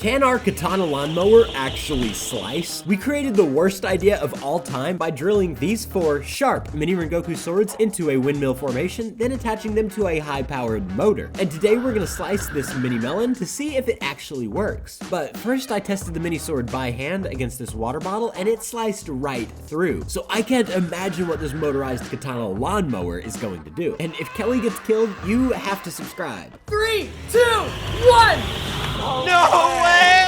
Can our Katana lawnmower actually slice? We created the worst idea of all time by drilling these 4 sharp mini Rengoku swords into a windmill formation, then attaching them to a high-powered motor. And today we're gonna slice this mini melon to see if it actually works. But first I tested the mini sword by hand against this water bottle and it sliced right through. So I can't imagine what this motorized Katana lawnmower is going to do. And if Kelly gets killed, you have to subscribe. 3, 2, 1! No way!